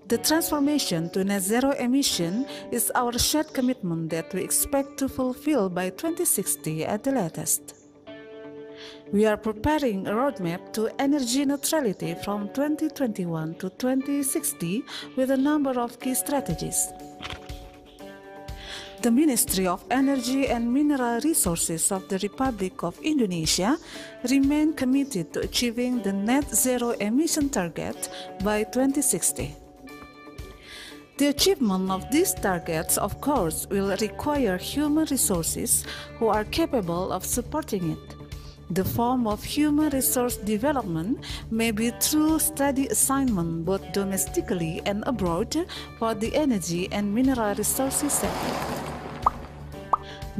The transformation to net zero emission is our shared commitment that we expect to fulfill by 2060 at the latest. We are preparing a roadmap to energy neutrality from 2021 to 2060 with a number of key strategies. The Ministry of Energy and Mineral Resources of the Republic of Indonesia remain committed to achieving the net zero emission target by 2060. The achievement of these targets, of course, will require human resources who are capable of supporting it. The form of human resource development may be through study assignment both domestically and abroad for the energy and mineral resources sector.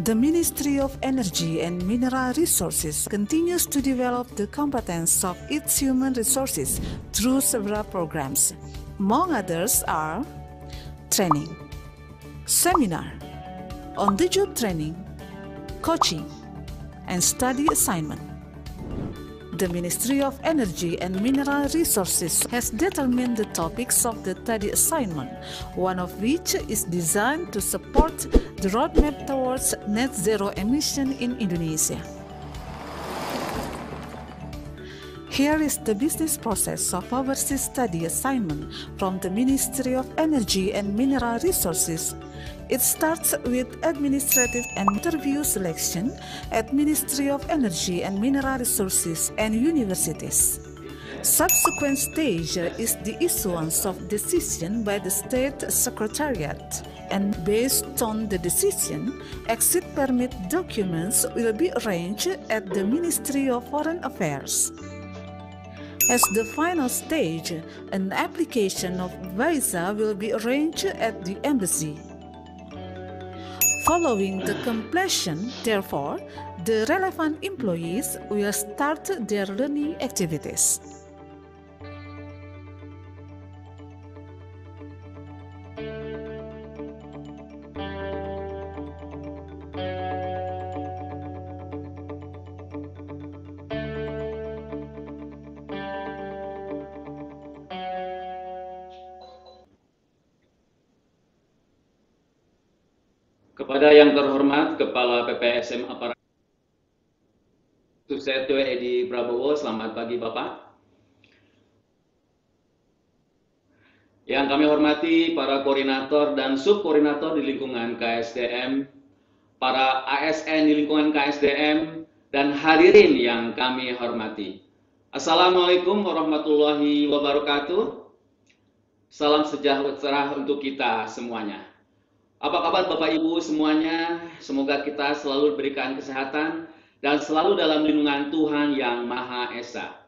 The Ministry of Energy and Mineral Resources continues to develop the competence of its human resources through several programs. Among others are training, seminar, on-the-job training, coaching, and study assignment. The Ministry of Energy and Mineral Resources has determined the topics of the study assignment, one of which is designed to support the roadmap towards net zero emission in Indonesia. Here is the business process of overseas study assignment from the Ministry of Energy and Mineral Resources. It starts with administrative and interview selection at Ministry of Energy and Mineral Resources and universities. Subsequent stage is the issuance of decision by the State Secretariat, and based on the decision, exit permit documents will be arranged at the Ministry of Foreign Affairs. As the final stage, an application of visa will be arranged at the embassy. Following the completion, therefore, the relevant employees will start their learning activities. Kepada yang terhormat Kepala PPSM Aparatur Susetyo Edi Prabowo, selamat pagi Bapak. Yang kami hormati para koordinator dan subkoordinator di lingkungan KSDM, para ASN di lingkungan KSDM, dan hadirin yang kami hormati. Assalamualaikum warahmatullahi wabarakatuh. Salam sejahtera untuk kita semuanya. Apa kabar Bapak Ibu semuanya? Semoga kita selalu diberikan kesehatan dan selalu dalam lindungan Tuhan Yang Maha Esa.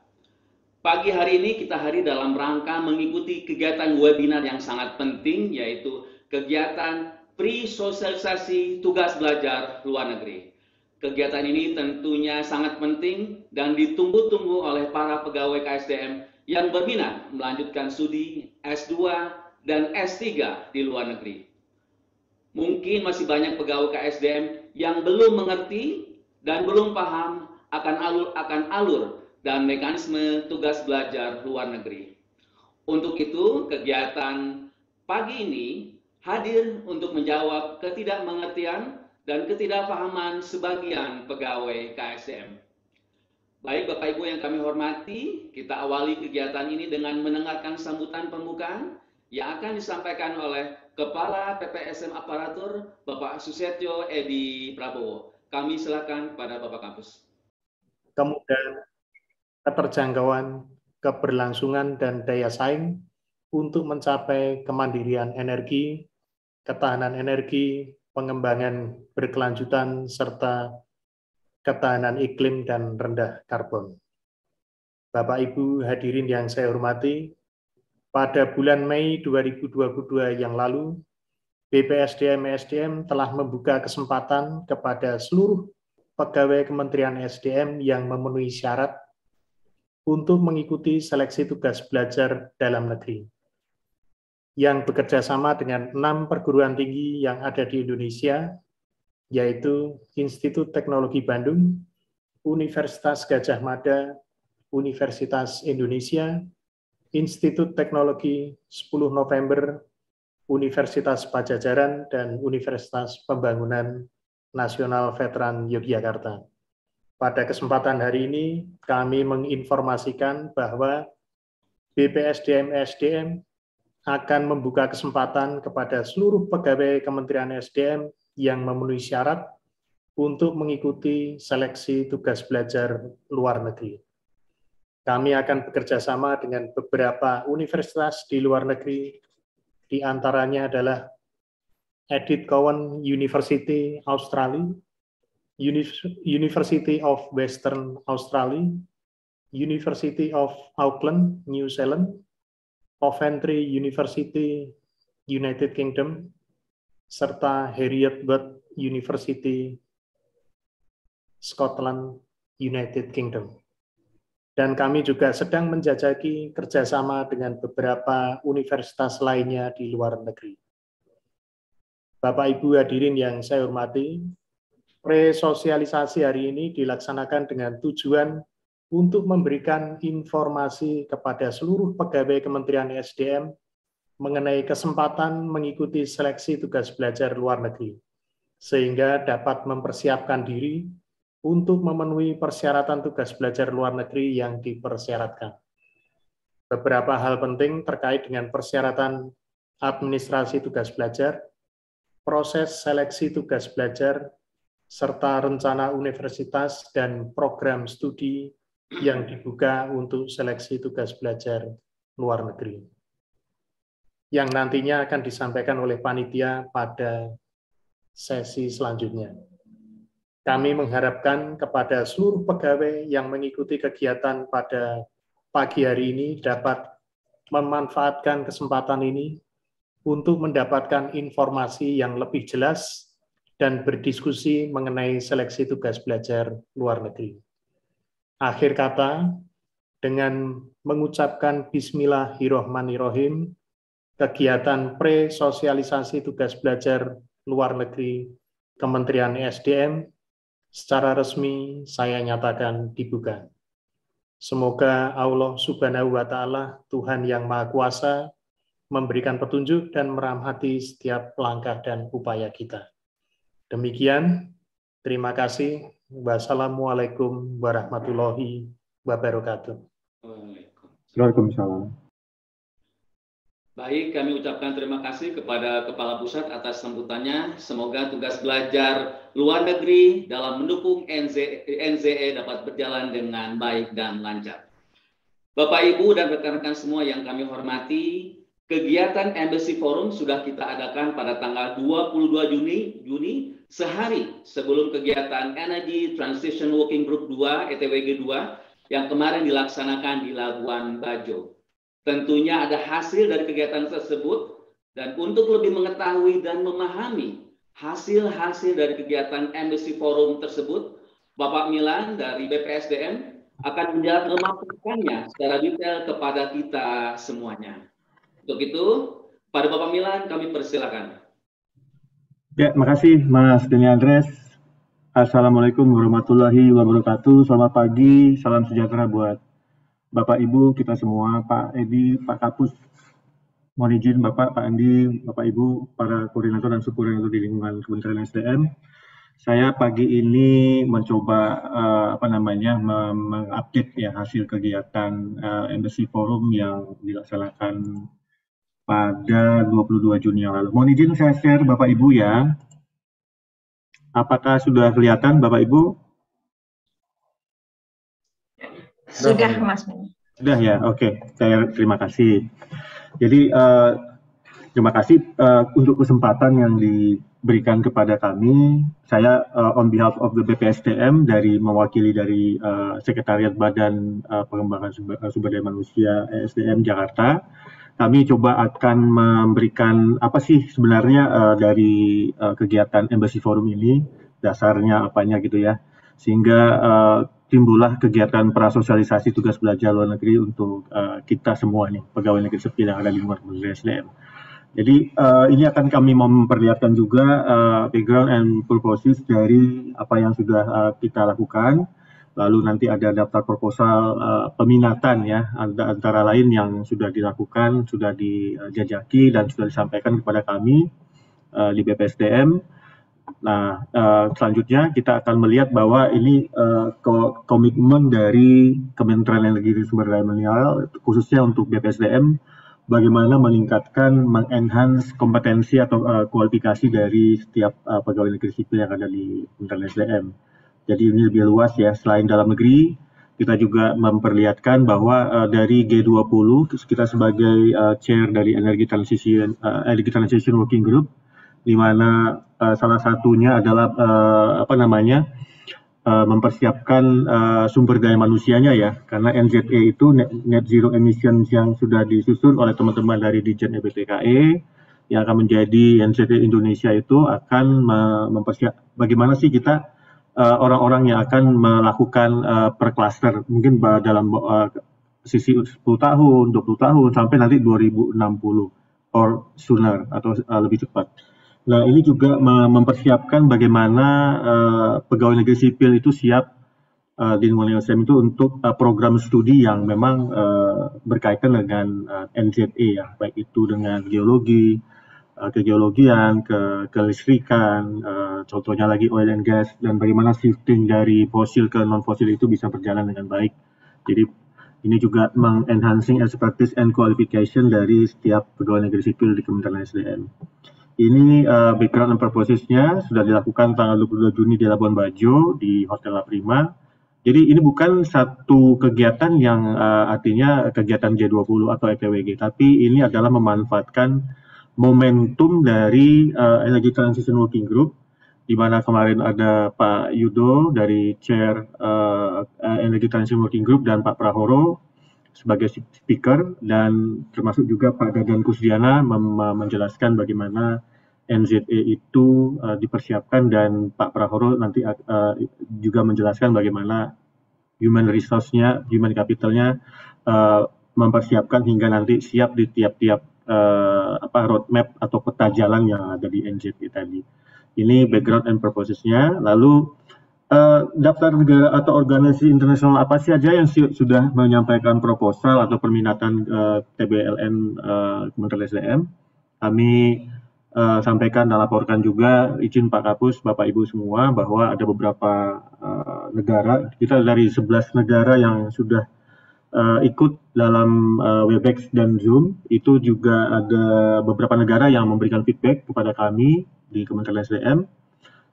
Pagi hari ini kita hadir dalam rangka mengikuti kegiatan webinar yang sangat penting, yaitu kegiatan pre-sosialisasi tugas belajar luar negeri. Kegiatan ini tentunya sangat penting dan ditunggu-tunggu oleh para pegawai KSDM yang berminat melanjutkan studi S2 dan S3 di luar negeri. Mungkin masih banyak pegawai KSDM yang belum mengerti dan belum paham akan alur dan mekanisme tugas belajar luar negeri. Untuk itu, kegiatan pagi ini hadir untuk menjawab ketidakmengertian dan ketidakpahaman sebagian pegawai KSDM. Baik Bapak Ibu yang kami hormati, kita awali kegiatan ini dengan mendengarkan sambutan pembukaan yang akan disampaikan oleh Kepala PPSM Aparatur, Bapak Susetyo Edi Prabowo. Kami silakan kepada Bapak Kampus. Kemudian keterjangkauan, keberlangsungan, dan daya saing untuk mencapai kemandirian energi, ketahanan energi, pengembangan berkelanjutan, serta ketahanan iklim dan rendah karbon. Bapak Ibu hadirin yang saya hormati, pada bulan Mei 2022 yang lalu, BPSDM-SDM telah membuka kesempatan kepada seluruh pegawai Kementerian SDM yang memenuhi syarat untuk mengikuti seleksi tugas belajar dalam negeri, yang bekerja sama dengan 6 perguruan tinggi yang ada di Indonesia, yaitu Institut Teknologi Bandung, Universitas Gadjah Mada, Universitas Indonesia, Institut Teknologi 10 November, Universitas Pajajaran, dan Universitas Pembangunan Nasional Veteran Yogyakarta. Pada kesempatan hari ini, kami menginformasikan bahwa BPSDM-SDM akan membuka kesempatan kepada seluruh pegawai Kementerian SDM yang memenuhi syarat untuk mengikuti seleksi tugas belajar luar negeri. Kami akan bekerja sama dengan beberapa universitas di luar negeri, di antaranya adalah Edith Cowan University Australia, University of Western Australia, University of Auckland, New Zealand, Coventry University, United Kingdom, serta Heriot-Watt University, Scotland, United Kingdom. Dan kami juga sedang menjajaki kerjasama dengan beberapa universitas lainnya di luar negeri. Bapak Ibu hadirin yang saya hormati, pre-sosialisasi hari ini dilaksanakan dengan tujuan untuk memberikan informasi kepada seluruh pegawai Kementerian SDM mengenai kesempatan mengikuti seleksi tugas belajar luar negeri, sehingga dapat mempersiapkan diri untuk memenuhi persyaratan tugas belajar luar negeri yang dipersyaratkan. Beberapa hal penting terkait dengan persyaratan administrasi tugas belajar, proses seleksi tugas belajar, serta rencana universitas dan program studi yang dibuka untuk seleksi tugas belajar luar negeri, yang nantinya akan disampaikan oleh panitia pada sesi selanjutnya. Kami mengharapkan kepada seluruh pegawai yang mengikuti kegiatan pada pagi hari ini dapat memanfaatkan kesempatan ini untuk mendapatkan informasi yang lebih jelas dan berdiskusi mengenai seleksi tugas belajar luar negeri. Akhir kata, dengan mengucapkan Bismillahirrahmanirrahim, kegiatan pre-sosialisasi tugas belajar luar negeri Kementerian SDM secara resmi saya nyatakan dibuka. Semoga Allah Subhanahu wa Ta'ala, Tuhan yang Maha Kuasa, memberikan petunjuk dan merahmati setiap langkah dan upaya kita. Demikian, terima kasih. Wassalamualaikum warahmatullahi wabarakatuh. Waalaikumsalam. Baik, kami ucapkan terima kasih kepada Kepala Pusat atas sambutannya. Semoga tugas belajar luar negeri dalam mendukung NZE dapat berjalan dengan baik dan lancar. Bapak, Ibu, dan rekan-rekan semua yang kami hormati, kegiatan Embassy Forum sudah kita adakan pada tanggal 22 Juni, sehari sebelum kegiatan Energy Transition Working Group 2, ETWG 2, yang kemarin dilaksanakan di Labuan Bajo. Tentunya ada hasil dari kegiatan tersebut, dan untuk lebih mengetahui dan memahami hasil-hasil dari kegiatan Embassy Forum tersebut, Bapak Milan dari BPSDM akan memaparkannya secara detail kepada kita semuanya. Untuk itu, pada Bapak Milan kami persilakan. Ya, makasih Mas Denny Andres. Assalamualaikum warahmatullahi wabarakatuh. Selamat pagi, salam sejahtera buat Bapak Ibu kita semua, Pak Edi, Pak Kapus. Mohon izin Bapak, Pak Andi, Bapak Ibu, para koordinator dan subkoordinator di lingkungan Kementerian SDM. Saya pagi ini mencoba mengupdate ya hasil kegiatan Embassy Forum yang dilaksanakan pada 22 Juni yang lalu. Mohon izin saya share Bapak Ibu ya. Apakah sudah kelihatan Bapak Ibu? Sudah Mas. Sudah ya, oke. Saya terima kasih. Jadi terima kasih untuk kesempatan yang diberikan kepada kami. Saya on behalf of the BPSDM mewakili dari Sekretariat Badan Pengembangan Sumber Daya Manusia SDM Jakarta. Kami coba akan memberikan apa sih sebenarnya dari kegiatan Embassy Forum ini, dasarnya apanya gitu ya, sehingga timbullah kegiatan prasosialisasi tugas belajar luar negeri untuk kita semua nih, pegawai negeri sipil yang ada di luar Kementerian SDM. Jadi ini akan kami memperlihatkan juga background and purposes dari apa yang sudah kita lakukan. Lalu nanti ada daftar proposal peminatan ya, antara lain yang sudah dilakukan, sudah dijajaki dan sudah disampaikan kepada kami di BPSDM. Nah, selanjutnya kita akan melihat bahwa ini komitmen dari Kementerian Energi dan Sumber Daya Mineral, khususnya untuk BPSDM, bagaimana meningkatkan, mengenhance kompetensi atau kualifikasi dari setiap pegawai negeri sipil yang ada di Kementerian SDM. Jadi ini lebih luas ya, selain dalam negeri, kita juga memperlihatkan bahwa dari G20, kita sebagai chair dari Energy Transition Working Group, di mana salah satunya adalah mempersiapkan sumber daya manusianya ya, karena NZE itu net zero emissions yang sudah disusun oleh teman-teman dari Dirjen EBTKE yang akan menjadi NZE Indonesia itu akan bagaimana sih kita orang-orang yang akan melakukan per cluster, mungkin dalam sisi 10 tahun, 20 tahun, sampai nanti 2060 or sooner atau lebih cepat. Nah, ini juga mempersiapkan bagaimana pegawai negeri sipil itu siap di lingkungan SDM itu untuk program studi yang memang berkaitan dengan NZE ya, baik itu dengan geologi, kegeologian, kelistrikan, contohnya lagi oil and gas, dan bagaimana shifting dari fosil ke non-fosil itu bisa berjalan dengan baik. Jadi ini juga mengenhancing expertise and qualification dari setiap pegawai negeri sipil di Kementerian SDM. Ini background and purposes-nya sudah dilakukan tanggal 22 Juni di Labuan Bajo di Hotel La Prima. Jadi ini bukan satu kegiatan yang artinya kegiatan G20 atau EPWG, tapi ini adalah memanfaatkan momentum dari Energy Transition Working Group, di mana kemarin ada Pak Yudo dari Chair Energy Transition Working Group dan Pak Prahoro sebagai speaker, dan termasuk juga Pak Dadan Kusdiana menjelaskan bagaimana NZE itu dipersiapkan, dan Pak Prahoro nanti juga menjelaskan bagaimana human resource-nya, human capital-nya mempersiapkan hingga nanti siap di tiap-tiap roadmap atau peta jalan yang ada di NZE tadi. Ini background and purposes-nya. Lalu daftar negara atau organisasi internasional apa saja yang sudah menyampaikan proposal atau permintaan TBLN Kementerian SDM. Kami sampaikan dan laporkan juga, izin Pak Kapus, Bapak Ibu semua, bahwa ada beberapa negara, kita dari 11 negara yang sudah ikut dalam Webex dan Zoom. Itu juga ada beberapa negara yang memberikan feedback kepada kami di Kementerian SDM,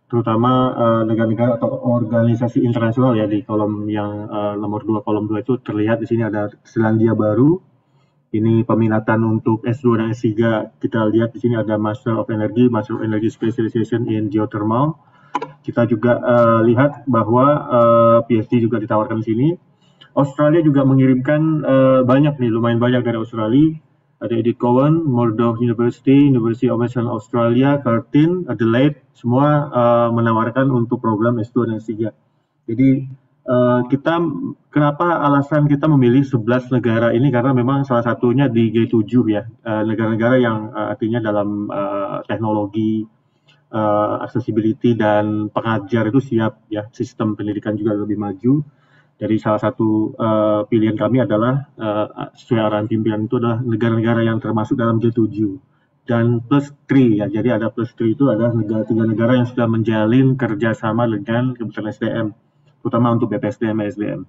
terutama negara-negara atau organisasi internasional ya. Di kolom yang nomor 2, kolom 2 itu terlihat di sini ada Selandia Baru. Ini peminatan untuk S2 dan S3. Kita lihat di sini ada Master of Energy Specialization in Geothermal. Kita juga lihat bahwa PhD juga ditawarkan di sini. Australia juga mengirimkan banyak nih, lumayan banyak dari Australia. Ada Edith Cowan, Murdoch University, University of Western Australia, Curtin, Adelaide, semua menawarkan untuk program S2 dan S3. Jadi kenapa alasan kita memilih 11 negara ini, karena memang salah satunya di G7 ya, negara-negara yang artinya dalam teknologi, accessibility dan pengajar itu siap ya, sistem pendidikan juga lebih maju. Jadi salah satu pilihan kami adalah sesuai arahan pimpinan itu adalah negara-negara yang termasuk dalam G7 dan plus 3 ya. Jadi ada plus 3 itu adalah 3 negara yang sudah menjalin kerjasama dengan Kementerian SDM, terutama untuk BPSDM SDM.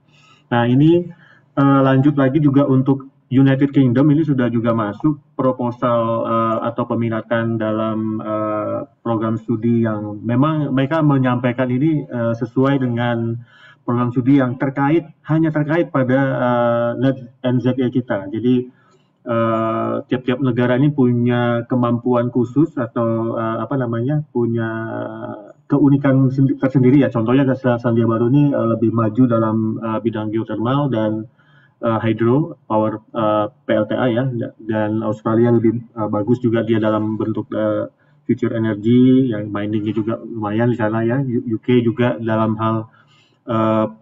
Nah ini lanjut lagi juga untuk United Kingdom, ini sudah juga masuk proposal atau peminatan dalam program studi yang memang mereka menyampaikan ini sesuai dengan program studi yang hanya terkait pada NZE kita. Jadi tiap-tiap negara ini punya kemampuan khusus atau punya keunikan tersendiri ya. Contohnya Selandia Baru ini lebih maju dalam bidang geothermal dan hydro power PLTA ya, dan Australia lebih bagus juga dia dalam bentuk future energy yang miningnya juga lumayan di sana ya. UK juga dalam hal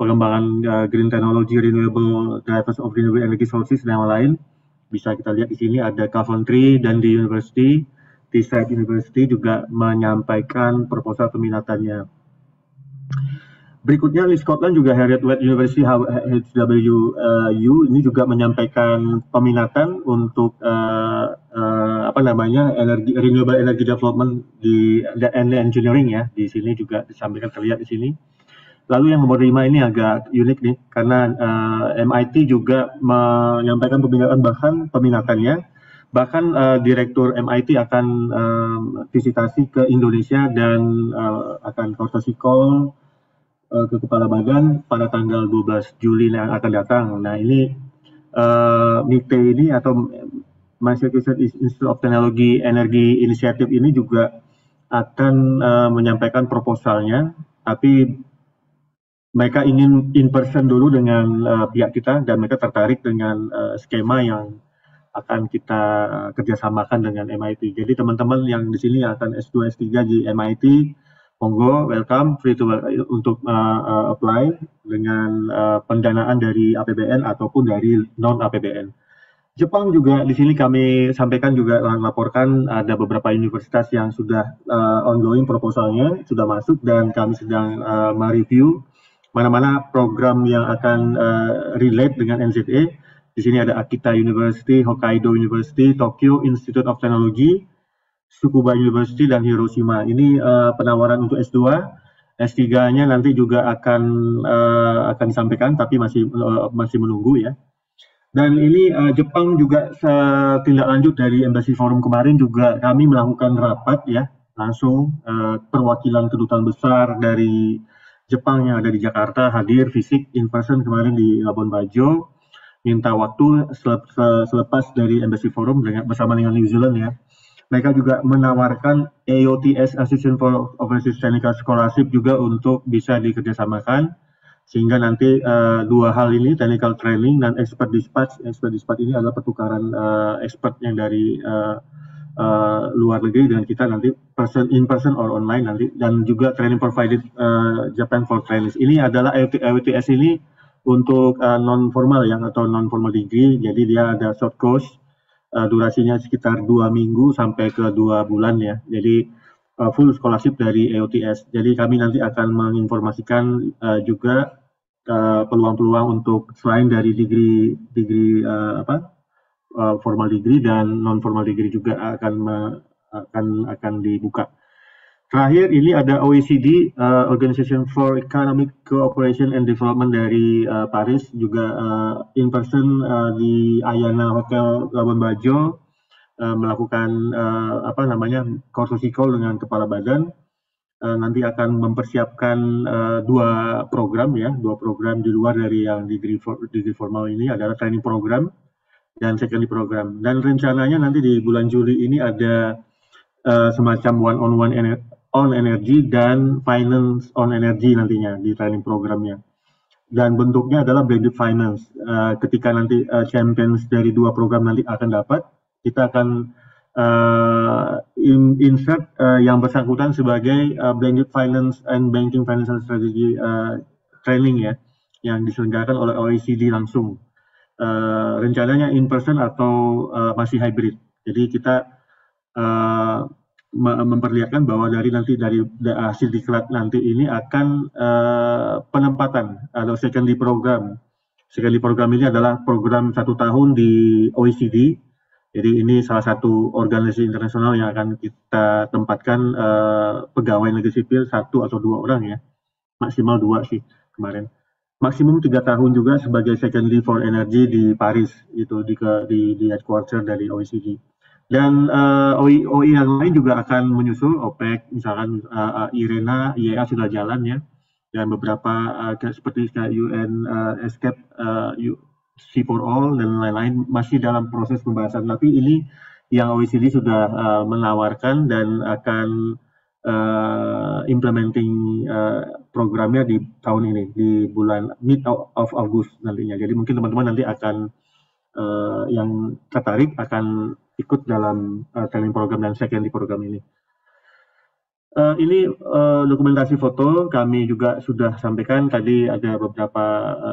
pengembangan green technology, renewable drivers of renewable energy sources dan yang lain. Bisa kita lihat di sini ada Coventry dan di University, Teesside University juga menyampaikan proposal peminatannya. Berikutnya di Scotland juga Heriot Watt University HWU ini juga menyampaikan peminatan untuk renewable energy development and engineering ya, di sini juga disampaikan, terlihat di sini. Lalu yang nomor 5 ini agak unik nih, karena MIT juga menyampaikan peminatannya, bahkan Direktur MIT akan visitasi ke Indonesia dan akan courtesy call ke Kepala Badan pada tanggal 12 Juli yang akan datang. Nah ini MITE ini atau Massachusetts Institute of Technology Energy Initiative ini juga akan menyampaikan proposalnya, tapi mereka ingin in person dulu dengan pihak kita, dan mereka tertarik dengan skema yang akan kita kerjasamakan dengan MIT. Jadi teman-teman yang di sini akan S2, S3 di MIT, monggo, welcome, free to untuk apply dengan pendanaan dari APBN ataupun dari non-APBN. Jepang juga di sini kami sampaikan juga laporkan ada beberapa universitas yang sudah ongoing proposalnya, sudah masuk, dan kami sedang mereview mana-mana program yang akan relate dengan NZE. Di sini ada Akita University, Hokkaido University, Tokyo Institute of Technology, Tsukuba University, dan Hiroshima. Ini penawaran untuk S2. S3-nya nanti juga akan disampaikan, tapi masih menunggu ya. Dan ini Jepang juga tindak lanjut dari Embassy Forum kemarin juga kami melakukan rapat ya, langsung perwakilan kedutaan besar dari Jepang yang ada di Jakarta hadir fisik in person kemarin di Labuan Bajo, minta waktu selepas dari Embassy Forum bersama dengan New Zealand ya. Mereka juga menawarkan AOTS Association for Overseas Technical Scholarship juga untuk bisa dikerjasamakan, sehingga nanti dua hal ini, technical training dan expert dispatch. Expert dispatch ini adalah pertukaran expert yang dari luar negeri dengan kita nanti in person or online nanti, dan juga training provided Japan for trainees. Ini adalah AOTS ini untuk non formal yang atau non formal degree, jadi dia ada short course, durasinya sekitar 2 minggu sampai ke 2 bulan ya, jadi full scholarship dari AOTS. Jadi kami nanti akan menginformasikan juga peluang-peluang untuk selain dari degree formal degree dan non formal degree juga akan dibuka. Terakhir ini ada OECD, Organization for Economic Cooperation and Development dari Paris, juga in person di Ayana Hotel Labuan Bajo, melakukan courtesy call dengan Kepala Badan. Nanti akan mempersiapkan dua program di luar dari yang degree formal ini, adalah training program dan secondary program. Dan rencananya nanti di bulan Juli ini ada semacam one-on-one on energy dan finance on energy nantinya di training programnya. Dan bentuknya adalah blended finance. Ketika nanti champions dari dua program nanti akan dapat, kita akan insert yang bersangkutan sebagai blended finance and banking financial strategy training ya, yang diselenggarakan oleh OECD langsung. Rencananya in person atau masih hybrid. Jadi kita memperlihatkan bahwa dari hasil diklat nanti ini akan penempatan atau secondary program. Secondary program ini adalah program 1 tahun di OECD. Jadi ini salah satu organisasi internasional yang akan kita tempatkan pegawai negeri sipil 1 atau 2 orang ya, maksimal 2 sih kemarin. Maksimum 3 tahun juga sebagai secondary for energy di Paris, itu di headquarter dari OECD. Dan OI yang lain juga akan menyusul, OPEC misalkan, IRENA, IEA sudah jalan ya, dan beberapa seperti UN ESCAPE, C4All dan lain-lain masih dalam proses pembahasan. Tapi ini yang OECD sudah menawarkan dan akan implementing programnya di tahun ini, di bulan mid of August nantinya. Jadi mungkin teman-teman nanti akan yang tertarik akan ikut dalam training program dan secondary program ini. Ini dokumentasi foto kami juga sudah sampaikan tadi, ada beberapa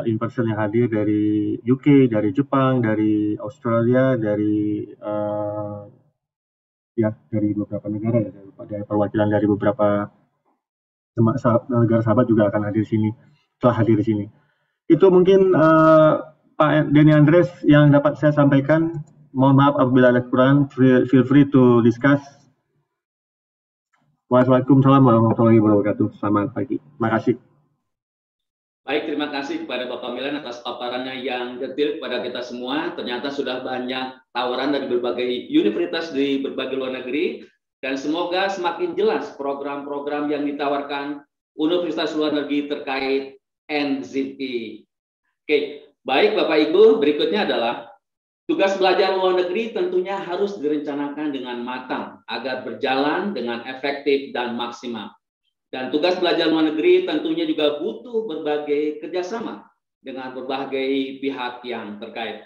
in person yang hadir dari UK, dari Jepang, dari Australia, dari dari beberapa negara ya, dari perwakilan dari beberapa negara sahabat juga akan hadir di sini, telah hadir di sini. Itu mungkin Pak Denny Andres yang dapat saya sampaikan. Mohon maaf apabila ada kekurangan, feel free to discuss. Waalaikumsalam warahmatullahi wabarakatuh. Selamat pagi. Terima kasih. Baik, terima kasih kepada Bapak Milan atas paparannya yang detail kepada kita semua. Ternyata sudah banyak tawaran dari berbagai universitas di berbagai luar negeri, dan semoga semakin jelas program-program yang ditawarkan universitas luar negeri terkait NZI. Oke, baik Bapak Ibu, berikutnya adalah tugas belajar luar negeri tentunya harus direncanakan dengan matang agar berjalan dengan efektif dan maksimal. Dan tugas belajar luar negeri tentunya juga butuh berbagai kerjasama dengan berbagai pihak yang terkait.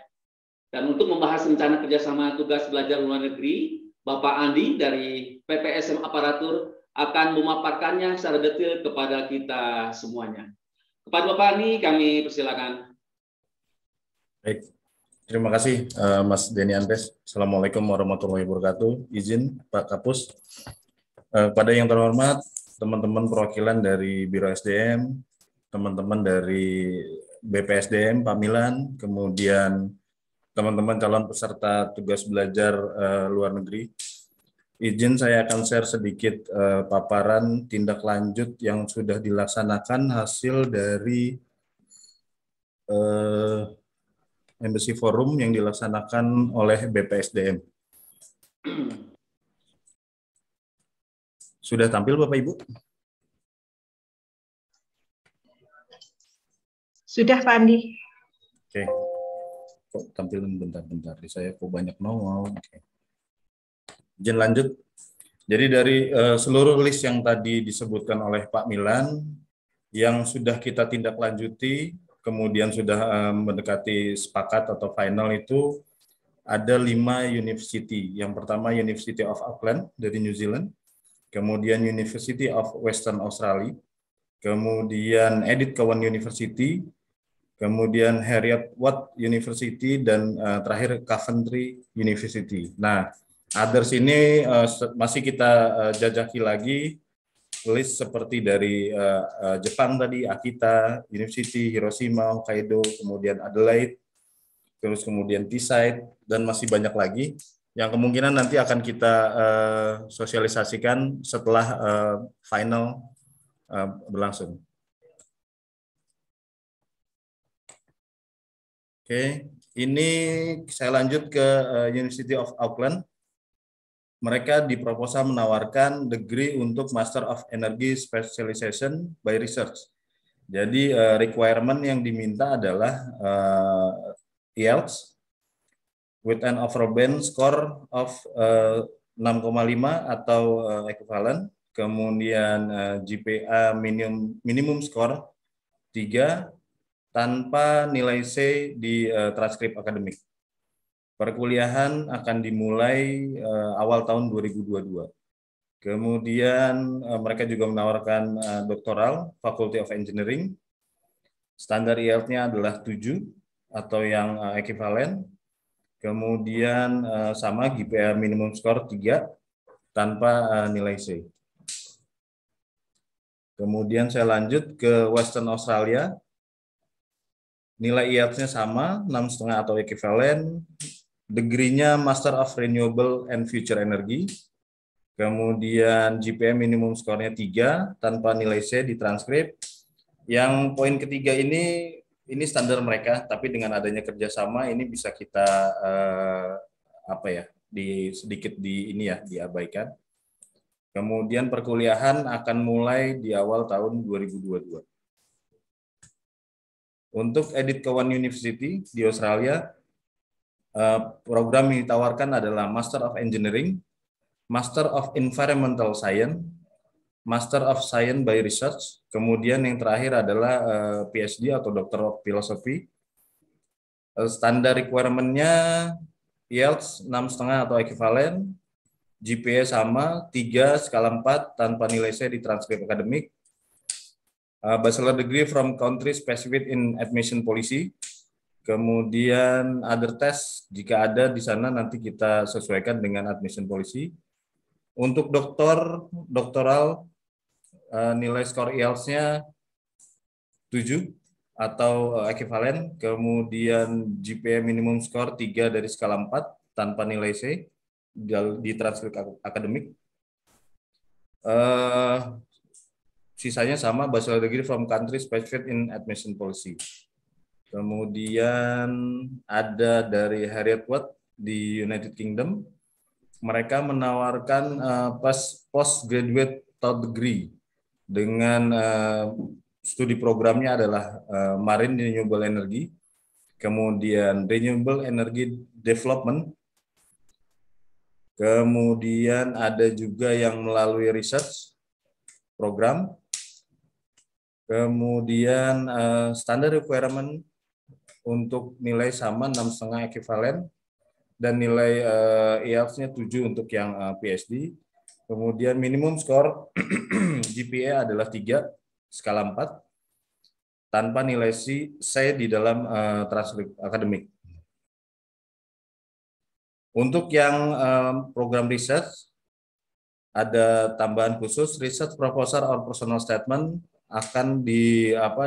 Dan untuk membahas rencana kerjasama tugas belajar luar negeri, Bapak Andi dari PPSM Aparatur akan memaparkannya secara detail kepada kita semuanya. Kepada Bapak Andi, kami persilakan. Baik, terima kasih Mas Denny Andres. Assalamualaikum warahmatullahi wabarakatuh. Izin Pak Kapus. Pada yang terhormat, teman-teman perwakilan dari Biro SDM, teman-teman dari BPSDM, Pak Milan, kemudian teman-teman calon peserta tugas belajar luar negeri. Izin saya akan share sedikit paparan tindak lanjut yang sudah dilaksanakan hasil dari Embassy Forum yang dilaksanakan oleh BPSDM. Sudah tampil Bapak Ibu? Sudah Pak Andi. Oke. Kok tampil bentar-bentar di saya kok banyak nongol. Oke. Izin lanjut. Jadi dari seluruh list yang tadi disebutkan oleh Pak Milan yang sudah kita tindak lanjuti, kemudian sudah mendekati sepakat atau final itu ada 5 university. Yang pertama University of Auckland dari New Zealand. Kemudian University of Western Australia, kemudian Edith Cowan University, kemudian Heriot Watt University, dan terakhir Coventry University. Nah, others ini masih kita jajaki lagi list seperti dari Jepang tadi, Akita University, Hiroshima, Hokkaido, kemudian Adelaide, terus kemudian Teesside, dan masih banyak lagi yang kemungkinan nanti akan kita sosialisasikan setelah final berlangsung. Oke, ini saya lanjut ke University of Auckland. Mereka di proposal menawarkan degree untuk Master of Energy Specialization by Research. Jadi requirement yang diminta adalah IELTS with an overall band score of 6,5 atau equivalent, kemudian GPA minimum score 3 tanpa nilai C di transkrip akademik. Perkuliahan akan dimulai awal tahun 2022. Kemudian mereka juga menawarkan doktoral, Faculty of Engineering. Standar IELTS-nya adalah 7 atau yang equivalent. Kemudian sama GPA minimum score 3 tanpa nilai C. Kemudian saya lanjut ke Western Australia. Nilai IELTS-nya sama, 6,5 atau equivalent. Degree-nya Master of Renewable and Future Energy. Kemudian GPA minimum score-nya 3 tanpa nilai C di transkrip. Yang poin ketiga ini standar mereka, tapi dengan adanya kerjasama ini bisa kita sedikit diabaikan. Kemudian perkuliahan akan mulai di awal tahun 2022. Untuk Edith Cowan University di Australia, program yang ditawarkan adalah Master of Engineering, Master of Environmental Science, Master of Science by Research, kemudian yang terakhir adalah PhD atau Doctor of Philosophy. Standar requirement-nya IELTS 6,5 atau equivalent, GPA sama, 3 skala 4 tanpa nilai C di transkrip akademik, Bachelor degree from country specific in admission policy, kemudian other test jika ada di sana nanti kita sesuaikan dengan admission policy. Untuk doktoral nilai skor IELTS-nya 7 atau ekivalen, kemudian GPA minimum skor 3 dari skala 4 tanpa nilai C di transkrip akademik. Sisanya sama, bachelor degree from country specified in admission policy. Kemudian ada dari Harriet Watt di United Kingdom. Mereka menawarkan postgraduate third degree dengan studi programnya adalah Marine Renewable Energy, kemudian Renewable Energy Development, kemudian ada juga yang melalui research program, kemudian standar requirement untuk nilai sama 6,5 ekivalen, dan nilai IELTS-nya 7 untuk yang PhD. Kemudian minimum skor GPA adalah 3 skala 4 tanpa nilai C di dalam transkrip akademik. Untuk yang program research ada tambahan khusus, research proposal or personal statement akan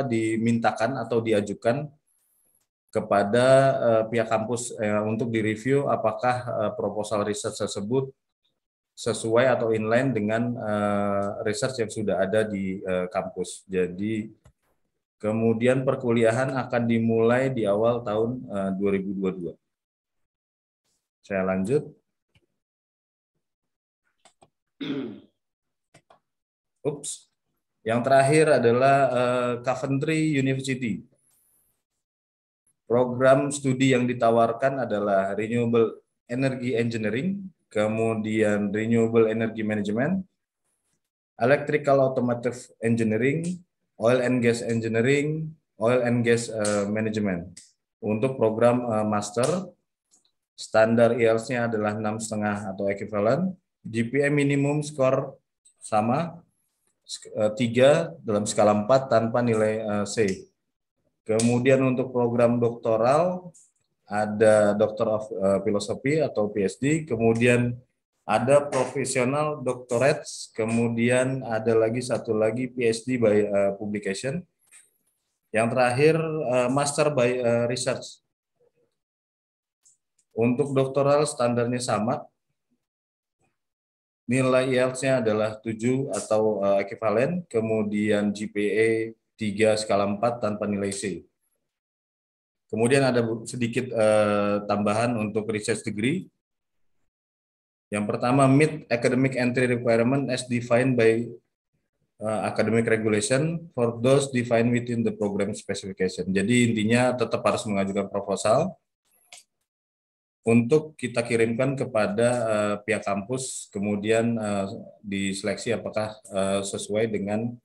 dimintakan atau diajukan kepada pihak kampus untuk direview apakah proposal research tersebut sesuai atau inline dengan research yang sudah ada di kampus. Jadi kemudian perkuliahan akan dimulai di awal tahun 2022. Saya lanjut. Yang terakhir adalah Coventry University. Program studi yang ditawarkan adalah Renewable Energy Engineering, kemudian Renewable Energy Management, Electrical Automotive Engineering, Oil and Gas Engineering, Oil and Gas Management. Untuk program master, standar IELTS-nya adalah 6,5 atau ekivalen, GPA minimum skor sama, 3 dalam skala 4 tanpa nilai C. Kemudian untuk program doktoral ada Doctor of Philosophy atau PhD, kemudian ada Professional Doctorate, kemudian ada lagi satu lagi PhD by Publication. Yang terakhir Master by Research. Untuk doktoral standarnya sama, nilai IELTS-nya adalah 7 atau ekivalen, kemudian GPA 3 skala 4 tanpa nilai C. Kemudian ada sedikit tambahan untuk research degree. Yang pertama, meet academic entry requirement as defined by academic regulation for those defined within the program specification. Jadi intinya tetap harus mengajukan proposal untuk kita kirimkan kepada pihak kampus, kemudian diseleksi apakah sesuai dengan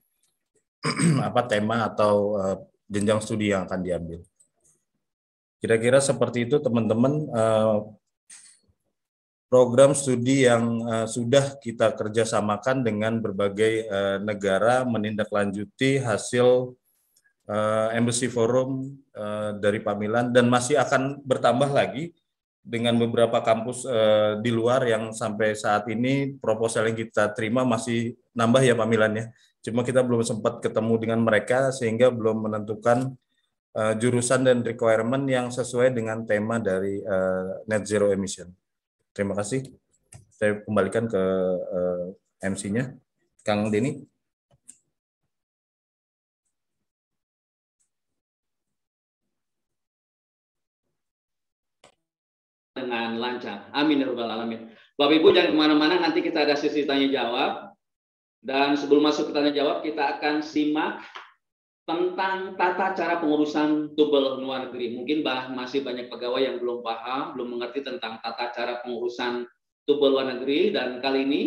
tema atau jenjang studi yang akan diambil. Kira-kira seperti itu teman-teman program studi yang sudah kita kerjasamakan dengan berbagai negara menindaklanjuti hasil Embassy Forum dari Pak Milan, dan masih akan bertambah lagi dengan beberapa kampus di luar yang sampai saat ini proposal yang kita terima masih nambah ya Pak Milan ya. Cuma kita belum sempat ketemu dengan mereka sehingga belum menentukan jurusan dan requirement yang sesuai dengan tema dari net zero emission. Terima kasih. Saya kembalikan ke MC-nya, Kang Denny. Dengan lancar. Amin ya rabbal alamin. Bapak Ibu jangan kemana-mana, nanti kita ada sesi tanya jawab. Dan sebelum masuk ke tanya jawab, kita akan simak tentang tata cara pengurusan tubel luar negeri. Mungkin masih banyak pegawai yang belum paham, belum mengerti tentang tata cara pengurusan tubel luar negeri. Dan kali ini,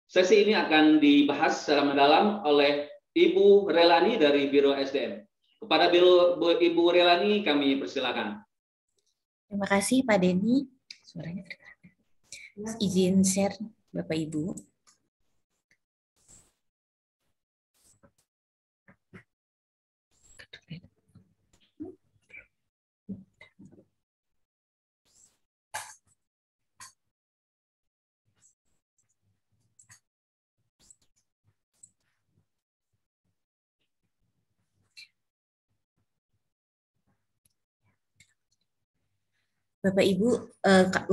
sesi ini akan dibahas secara mendalam oleh Ibu Relani dari Biro SDM. Kepada Ibu Relani, kami persilakan. Terima kasih Pak Denny. Suaranya terdengar. Izin share Bapak Ibu. Bapak Ibu,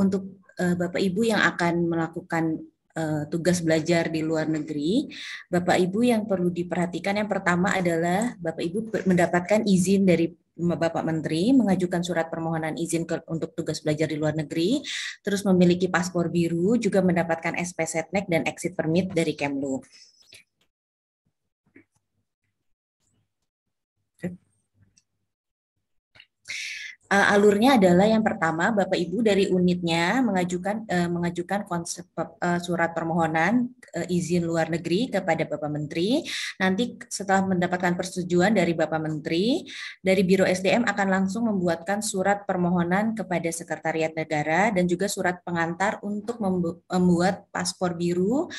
untuk Bapak Ibu yang akan melakukan tugas belajar di luar negeri, Bapak Ibu yang perlu diperhatikan yang pertama adalah Bapak Ibu mendapatkan izin dari Bapak Menteri, mengajukan surat permohonan izin untuk tugas belajar di luar negeri, terus memiliki paspor biru, juga mendapatkan SP Setnek dan exit permit dari Kemlu. Alurnya adalah yang pertama Bapak Ibu dari unitnya mengajukan konsep surat permohonan izin luar negeri kepada Bapak Menteri. Nanti setelah mendapatkan persetujuan dari Bapak Menteri, dari Biro SDM akan langsung membuatkan surat permohonan kepada Sekretariat Negara dan juga surat pengantar untuk membuat paspor biru,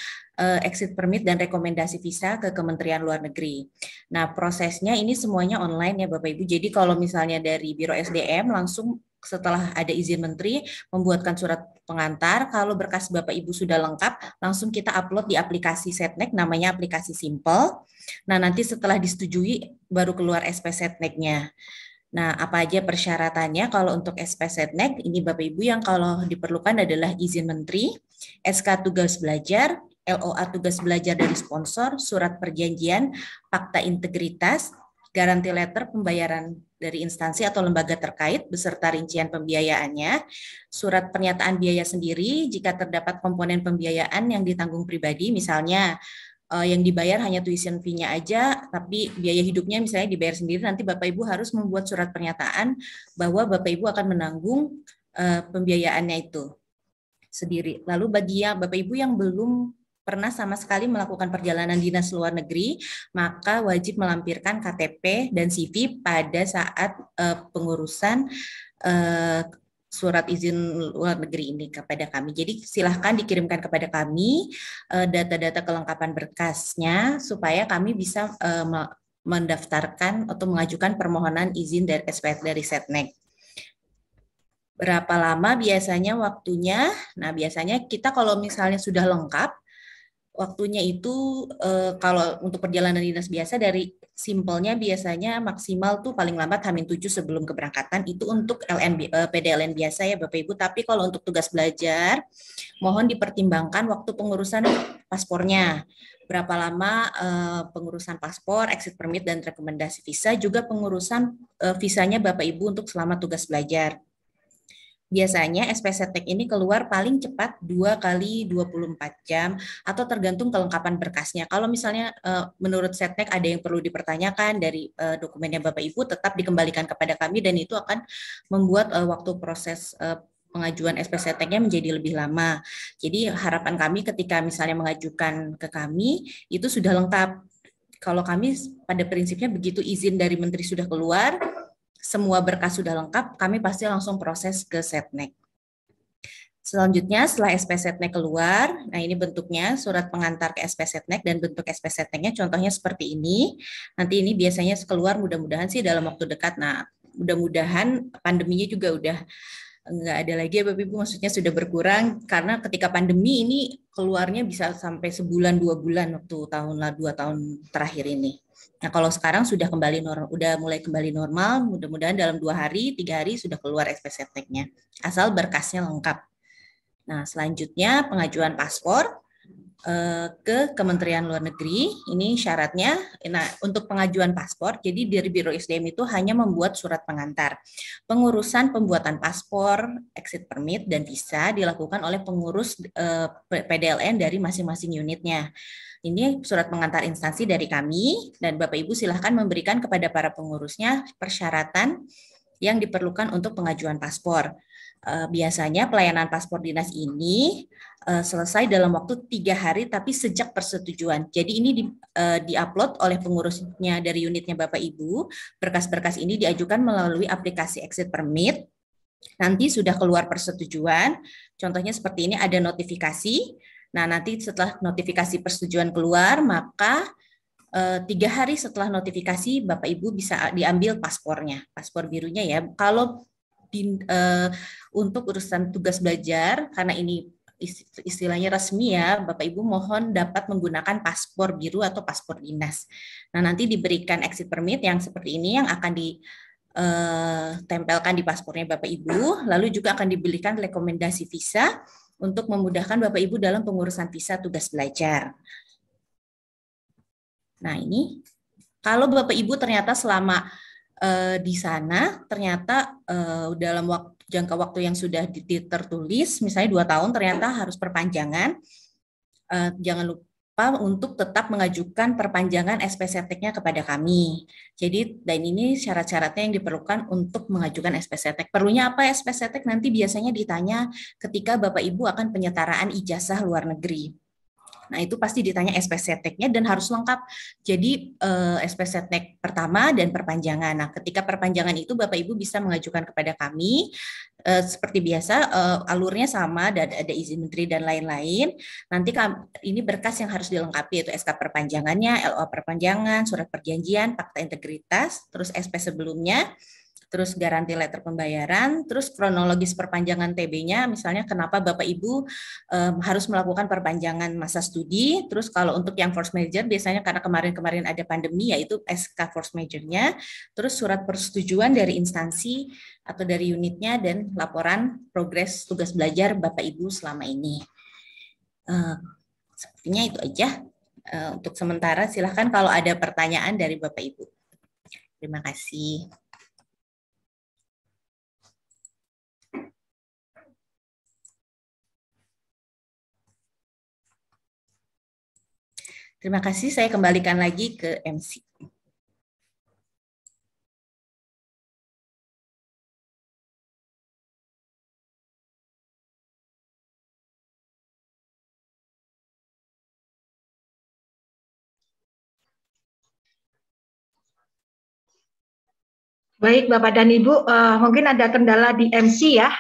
exit permit dan rekomendasi visa ke Kementerian Luar Negeri. Nah, prosesnya ini semuanya online ya Bapak Ibu. Jadi kalau misalnya dari Biro SDM langsung setelah ada izin Menteri membuatkan surat pengantar, kalau berkas Bapak Ibu sudah lengkap, langsung kita upload di aplikasi Setnek, namanya aplikasi Simple. Nah, nanti setelah disetujui baru keluar SP Setnek-nya. Nah, apa aja persyaratannya kalau untuk SP Setnek? Ini Bapak Ibu yang kalau diperlukan adalah izin Menteri, SK tugas belajar, LOA tugas belajar dari sponsor, surat perjanjian, fakta integritas, garansi letter pembayaran dari instansi atau lembaga terkait beserta rincian pembiayaannya, surat pernyataan biaya sendiri jika terdapat komponen pembiayaan yang ditanggung pribadi, misalnya yang dibayar hanya tuition fee-nya aja, tapi biaya hidupnya misalnya dibayar sendiri, nanti Bapak Ibu harus membuat surat pernyataan bahwa Bapak Ibu akan menanggung pembiayaannya itu sendiri. Lalu bagi Bapak Ibu yang belum pernah sama sekali melakukan perjalanan dinas luar negeri, maka wajib melampirkan KTP dan CV pada saat pengurusan surat izin luar negeri ini kepada kami. Jadi silahkan dikirimkan kepada kami data-data kelengkapan berkasnya supaya kami bisa mendaftarkan atau mengajukan permohonan izin dari SPT dari Setnek. Berapa lama biasanya waktunya? Nah, biasanya kita kalau misalnya sudah lengkap, waktunya itu kalau untuk perjalanan dinas biasa dari simpelnya biasanya maksimal tuh paling lambat H-7 sebelum keberangkatan, itu untuk PDLN biasa ya Bapak Ibu. Tapi kalau untuk tugas belajar mohon dipertimbangkan waktu pengurusan paspornya. Berapa lama pengurusan paspor, exit permit dan rekomendasi visa, juga pengurusan visanya Bapak Ibu untuk selama tugas belajar. Biasanya SP Setnek ini keluar paling cepat 2 kali 24 jam atau tergantung kelengkapan berkasnya. Kalau misalnya menurut Setnek ada yang perlu dipertanyakan dari dokumennya Bapak Ibu, tetap dikembalikan kepada kami dan itu akan membuat waktu proses pengajuan SP Setnek-nya menjadi lebih lama. Jadi harapan kami ketika misalnya mengajukan ke kami itu sudah lengkap. Kalau kami pada prinsipnya begitu izin dari Menteri sudah keluar, semua berkas sudah lengkap, kami pasti langsung proses ke Setnek. Selanjutnya setelah SP Setnek keluar, nah ini bentuknya surat pengantar ke SP Setnek dan bentuk SP Setnek-nya contohnya seperti ini. Nanti ini biasanya keluar mudah-mudahan sih dalam waktu dekat. Nah, mudah-mudahan pandeminya juga udah nggak ada lagi ya Bapak Ibu, maksudnya sudah berkurang karena ketika pandemi ini keluarnya bisa sampai sebulan 2 bulan waktu 2 tahun terakhir ini. Nah, kalau sekarang sudah kembali normal, udah mulai kembali normal, mudah-mudahan dalam 2 hari, 3 hari sudah keluar SP Setnek-nya, asal berkasnya lengkap. Nah, selanjutnya pengajuan paspor ke Kementerian Luar Negeri. Ini syaratnya. Nah, untuk pengajuan paspor, jadi dari Biro SDM itu hanya membuat surat pengantar. Pengurusan pembuatan paspor, exit permit, dan visa dilakukan oleh pengurus PDLN dari masing-masing unitnya. Ini surat pengantar instansi dari kami, dan Bapak Ibu silahkan memberikan kepada para pengurusnya persyaratan yang diperlukan untuk pengajuan paspor. Biasanya pelayanan paspor dinas ini selesai dalam waktu 3 hari, tapi sejak persetujuan. Jadi ini di-upload oleh pengurusnya dari unitnya Bapak Ibu. Berkas-berkas ini diajukan melalui aplikasi exit permit. Nanti sudah keluar persetujuan, contohnya seperti ini ada notifikasi. Nah, nanti setelah notifikasi persetujuan keluar, maka 3 hari setelah notifikasi Bapak Ibu bisa diambil paspornya, paspor birunya ya. Kalau untuk urusan tugas belajar, karena ini istilahnya resmi ya, Bapak Ibu mohon dapat menggunakan paspor biru atau paspor dinas. Nah, nanti diberikan exit permit yang seperti ini yang akan tempelkan di paspornya Bapak Ibu, lalu juga akan diberikan rekomendasi visa untuk memudahkan Bapak Ibu dalam pengurusan visa tugas belajar. Nah ini, kalau Bapak Ibu ternyata selama di sana, ternyata dalam jangka waktu yang sudah tertulis, misalnya 2 tahun, ternyata harus perpanjangan, jangan lupa untuk tetap mengajukan perpanjangan SPCTEK-nya kepada kami. Jadi, dan ini syarat-syaratnya yang diperlukan untuk mengajukan SPCTEK. Perlunya apa SPCTEK? Nanti biasanya ditanya ketika Bapak Ibu akan penyetaraan ijazah luar negeri. Nah, itu pasti ditanya SPCTEK-nya dan harus lengkap. Jadi, SPCTEK pertama dan perpanjangan. Nah, ketika perpanjangan itu Bapak Ibu bisa mengajukan kepada kami. Seperti biasa, alurnya sama, dan ada izin menteri dan lain-lain. Nanti ini berkas yang harus dilengkapi, yaitu SK perpanjangannya, LO perpanjangan, surat perjanjian, fakta integritas, terus SP sebelumnya, terus garansi letter pembayaran, terus kronologis perpanjangan TB-nya, misalnya kenapa Bapak Ibu harus melakukan perpanjangan masa studi, terus kalau untuk yang force major biasanya karena kemarin-kemarin ada pandemi, yaitu SK force major-nya, terus surat persetujuan dari instansi atau dari unitnya, dan laporan progres tugas belajar Bapak Ibu selama ini. Sepertinya itu aja untuk sementara. Silahkan kalau ada pertanyaan dari Bapak Ibu. Terima kasih. Terima kasih, saya kembalikan lagi ke MC. Baik, Bapak dan Ibu, mungkin ada kendala di MC ya.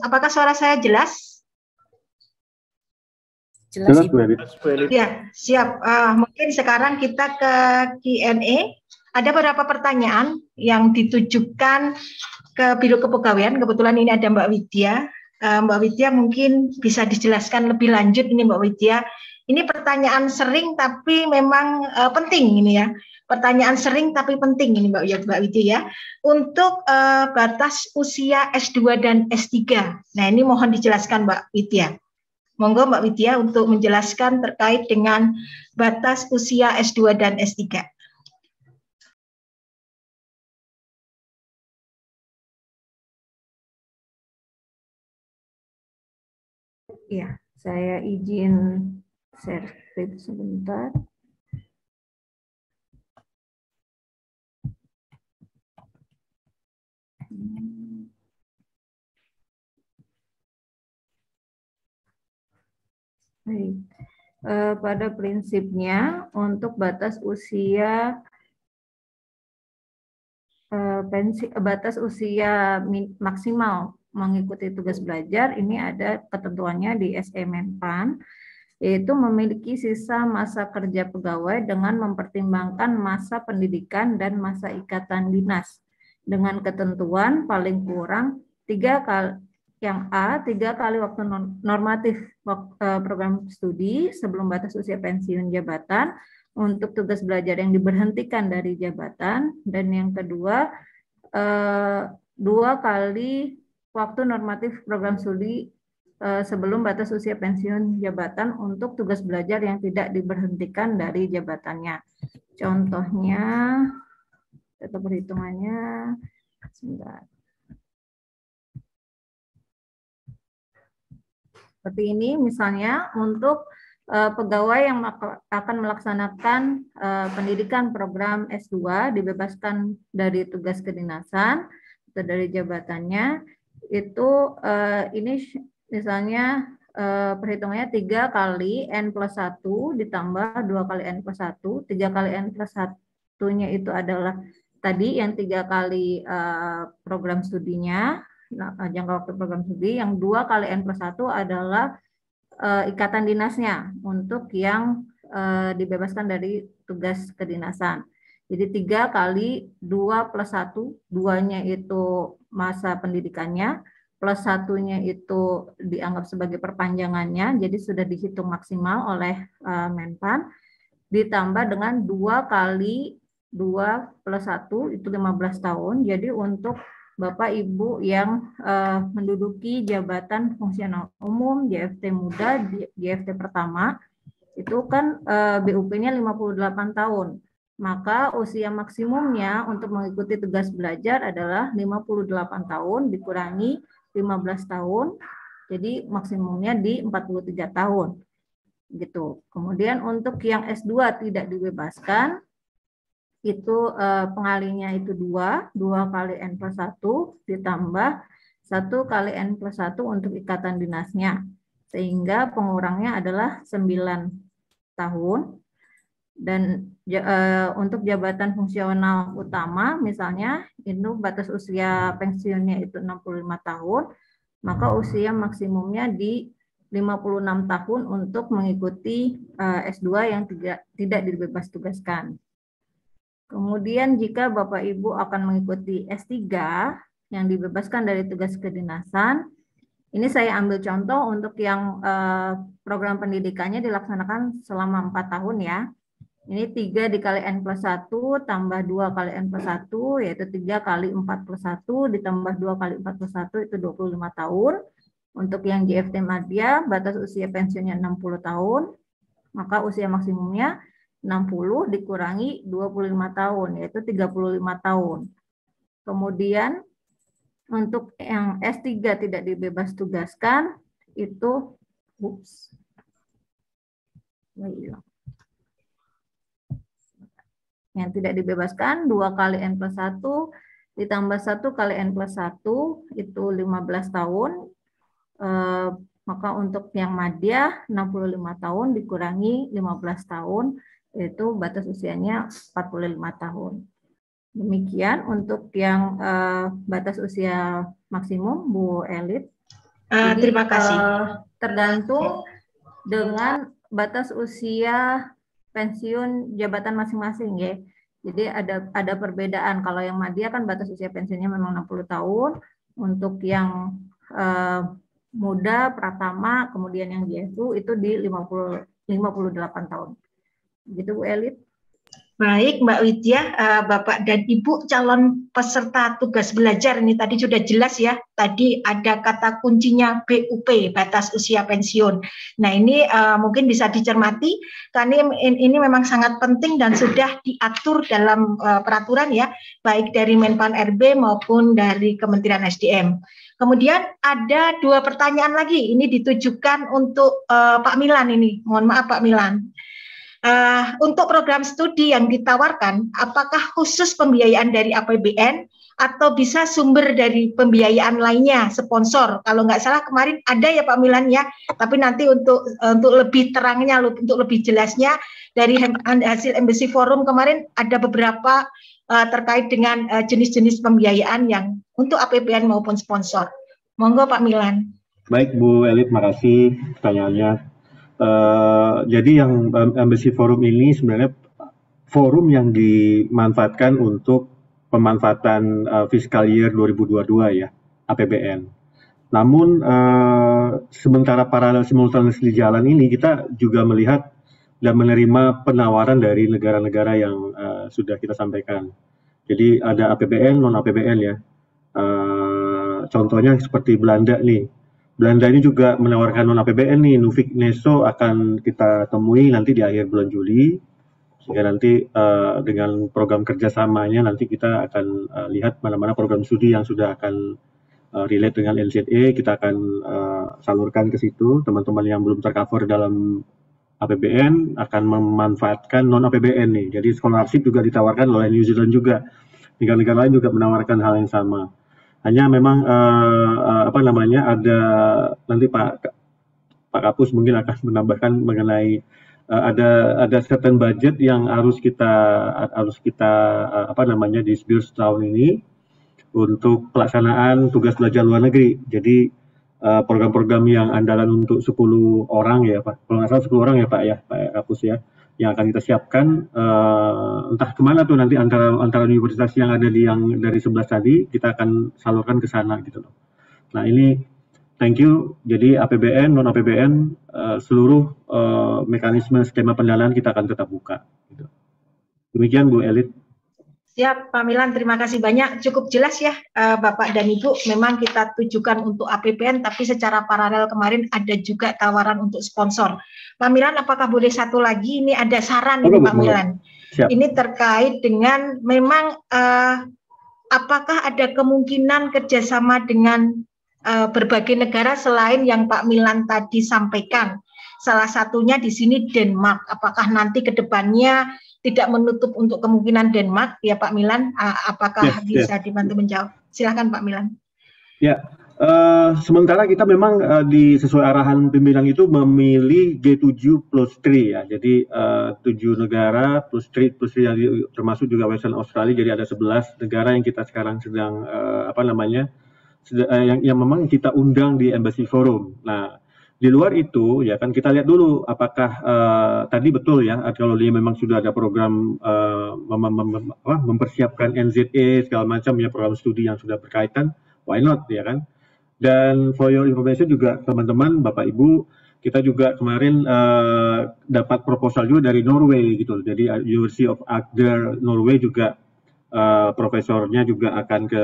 Apakah suara saya jelas? Jelas, Ibu. Ya, siap. Mungkin sekarang kita ke Q&A. Ada beberapa pertanyaan yang ditujukan ke Biro Kepegawaian. Kebetulan ini ada Mbak Widya. Mbak Widya mungkin bisa dijelaskan lebih lanjut ini Mbak Widya. Ini pertanyaan sering tapi memang penting ini ya. Pertanyaan sering tapi penting ini Mbak Widya ya. Untuk batas usia S2 dan S3. Nah ini mohon dijelaskan Mbak Widya. Monggo Mbak Widya untuk menjelaskan terkait dengan batas usia S2 dan S3. Ya, saya izin share screen sebentar. Baik. Pada prinsipnya untuk batas usia batas usia maksimal mengikuti tugas belajar ini ada ketentuannya di SE Menpan, yaitu memiliki sisa masa kerja pegawai dengan mempertimbangkan masa pendidikan dan masa ikatan dinas dengan ketentuan paling kurang 3 kali. Yang A, 3 kali waktu normatif program studi sebelum batas usia pensiun jabatan untuk tugas belajar yang diberhentikan dari jabatan. Dan yang kedua, 2 kali waktu normatif program studi sebelum batas usia pensiun jabatan untuk tugas belajar yang tidak diberhentikan dari jabatannya. Contohnya, data perhitungannya, sebentar. Seperti ini misalnya untuk pegawai yang akan melaksanakan pendidikan program S2 dibebaskan dari tugas kedinasan atau dari jabatannya, itu ini misalnya perhitungannya 3 kali N+1 ditambah 2 kali N+1, 3 kali N+1-nya itu adalah tadi yang 3 kali program studinya, jangka waktu program studi, yang 2 kali N+1 adalah ikatan dinasnya untuk yang dibebaskan dari tugas kedinasan. Jadi 3 kali 2 plus 1, 2-nya itu masa pendidikannya, plus 1-nya itu dianggap sebagai perpanjangannya, jadi sudah dihitung maksimal oleh Menpan, ditambah dengan 2 kali 2+1 itu 15 tahun. Jadi untuk Bapak Ibu yang menduduki jabatan fungsional umum, JFT muda, JFT pertama, itu kan BUP-nya 58 tahun. Maka usia maksimumnya untuk mengikuti tugas belajar adalah 58 tahun dikurangi 15 tahun, jadi maksimumnya di 43 tahun. Gitu. Kemudian untuk yang S2 tidak dibebaskan, itu pengalinya itu 2 kali N+1 ditambah 1 kali N+1 untuk ikatan dinasnya. Sehingga pengurangnya adalah 9 tahun. Dan untuk jabatan fungsional utama, misalnya itu batas usia pensiunnya itu 65 tahun, maka usia maksimumnya di 56 tahun untuk mengikuti S2 yang tidak dibebas tugaskan. Kemudian jika Bapak Ibu akan mengikuti S3 yang dibebaskan dari tugas kedinasan, ini saya ambil contoh untuk yang program pendidikannya dilaksanakan selama 4 tahun ya. Ini 3 dikali N+1 tambah 2 kali N+1 yaitu 3 kali 4+1 ditambah 2 kali 4+1 itu 25 tahun. Untuk yang JFT Madya batas usia pensiunnya 60 tahun, maka usia maksimumnya 60 dikurangi 25 tahun, yaitu 35 tahun. Kemudian untuk yang S3 tidak dibebas tugaskan, itu yang tidak dibebaskan 2 kali N+1 ditambah 1 kali N+1 itu 15 tahun. Maka untuk yang madya 65 tahun dikurangi 15 tahun, itu batas usianya 45 tahun. Demikian untuk yang batas usia maksimum, Bu Elit. Jadi, terima kasih. Tergantung dengan batas usia pensiun jabatan masing-masing ya. Jadi ada perbedaan. Kalau yang madya kan batas usia pensiunnya memang 60 tahun. Untuk yang muda, pratama, kemudian yang JFU itu di 58 tahun. Gitu Bu Elit. Baik Mbak Widya, Bapak dan Ibu calon peserta tugas belajar ini tadi sudah jelas ya. Tadi ada kata kuncinya BUP, batas usia pensiun. Nah ini mungkin bisa dicermati karena ini memang sangat penting dan sudah diatur dalam peraturan ya, baik dari Menpan RB maupun dari Kementerian SDM. Kemudian ada 2 pertanyaan lagi, ini ditujukan untuk Pak Milan ini. Mohon maaf Pak Milan. Untuk program studi yang ditawarkan, apakah khusus pembiayaan dari APBN atau bisa sumber dari pembiayaan lainnya, sponsor? Kalau nggak salah kemarin ada ya Pak Milan ya, tapi nanti untuk lebih terangnya, untuk lebih jelasnya dari hasil Embassy Forum kemarin ada beberapa terkait dengan jenis-jenis pembiayaan yang untuk APBN maupun sponsor. Monggo Pak Milan. Baik Bu Elit, makasih pertanyaannya. Jadi yang Embassy Forum ini sebenarnya forum yang dimanfaatkan untuk pemanfaatan fiscal year 2022 ya, APBN. Namun sementara paralel simultaneous di jalan ini kita juga melihat dan menerima penawaran dari negara-negara yang sudah kita sampaikan. Jadi ada APBN, non APBN ya. Contohnya seperti Belanda nih. Belanda ini juga menawarkan non-APBN nih, Nuffic Neso akan kita temui nanti di akhir bulan Juli, sehingga nanti dengan program kerjasamanya nanti kita akan lihat mana-mana program studi yang sudah akan relate dengan NZE, kita akan salurkan ke situ. Teman-teman yang belum tercover dalam APBN akan memanfaatkan non-APBN nih, jadi scholarship juga ditawarkan oleh New Zealand juga, negara-negara lain juga menawarkan hal yang sama. Hanya memang ada nanti Pak Kapus mungkin akan menambahkan mengenai ada certain budget yang harus kita disburse tahun ini untuk pelaksanaan tugas belajar luar negeri. Jadi program-program yang andalan untuk 10 orang ya Pak, kalau nggak salah 10 orang ya Pak ya, Pak Kapus ya, yang akan kita siapkan entah kemana tuh nanti antara universitas yang ada yang dari 11 tadi kita akan salurkan ke sana gitu loh. Nah ini thank you. Jadi APBN, non APBN seluruh mekanisme skema pendanaan kita akan tetap buka. Gitu. Demikian Bu Elit. Siap, Pak Milan, terima kasih banyak. Cukup jelas ya, Bapak dan Ibu. Memang kita tujukan untuk APBN, tapi secara paralel kemarin ada juga tawaran untuk sponsor. Pak Milan, apakah boleh satu lagi? Ini ada saran ini, Pak Milan. Siap. Ini terkait dengan memang apakah ada kemungkinan kerjasama dengan berbagai negara selain yang Pak Milan tadi sampaikan. Salah satunya di sini Denmark. Apakah nanti ke depannya tidak menutup untuk kemungkinan Denmark, ya Pak Milan, apakah bisa dibantu menjawab? Silakan Pak Milan. Ya, sementara kita memang sesuai arahan pimpinan itu memilih G7 plus 3 ya, jadi 7 negara plus 3 termasuk juga Western Australia, jadi ada 11 negara yang kita sekarang sedang yang memang kita undang di Embassy Forum. Nah, di luar itu ya kan kita lihat dulu apakah tadi betul ya kalau dia memang sudah ada program mempersiapkan NZA segala macam ya, program studi yang sudah berkaitan, why not ya kan. Dan for your information juga teman-teman Bapak Ibu, kita juga kemarin dapat proposal juga dari Norway gitu. Jadi University of Agder Norway juga profesornya juga akan ke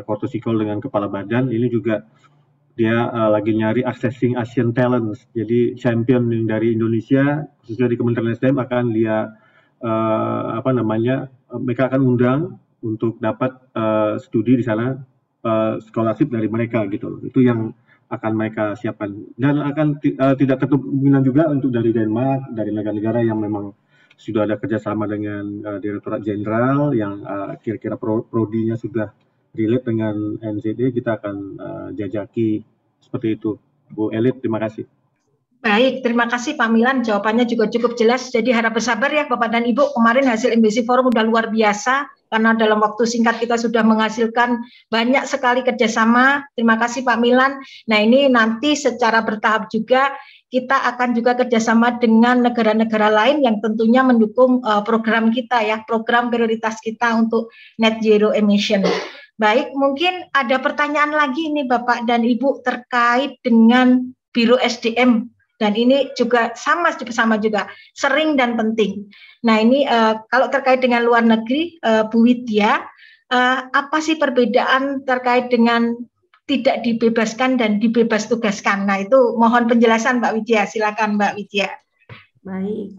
Kortosikol dengan kepala badan. Ini juga dia lagi nyari accessing Asian talents, jadi champion yang dari Indonesia khususnya di Kementerian SDM akan dia mereka akan undang untuk dapat studi di sana, scholarship dari mereka gitu. Itu yang akan mereka siapkan, dan akan tidak tertutup kemungkinan juga untuk dari Denmark, dari negara-negara yang memang sudah ada kerjasama dengan Direktorat Jenderal yang kira-kira prodinya sudah relate dengan NZD, kita akan jajaki seperti itu. Bu Elit, terima kasih. Baik, terima kasih Pak Milan, jawabannya juga cukup jelas. Jadi harap bersabar ya Bapak dan Ibu, kemarin hasil Embassy Forum udah luar biasa, karena dalam waktu singkat kita sudah menghasilkan banyak sekali kerjasama. Terima kasih Pak Milan. Nah ini nanti secara bertahap juga, kita akan juga kerjasama dengan negara-negara lain yang tentunya mendukung program kita ya, program prioritas kita untuk net zero emission. Baik, mungkin ada pertanyaan lagi nih Bapak dan Ibu terkait dengan Biro SDM, dan ini juga sama juga sering dan penting. Nah ini kalau terkait dengan luar negeri, Bu Widya, apa sih perbedaan terkait dengan tidak dibebaskan dan dibebas tugaskan? Nah itu mohon penjelasan Mbak Widya, silakan Mbak Widya. Baik,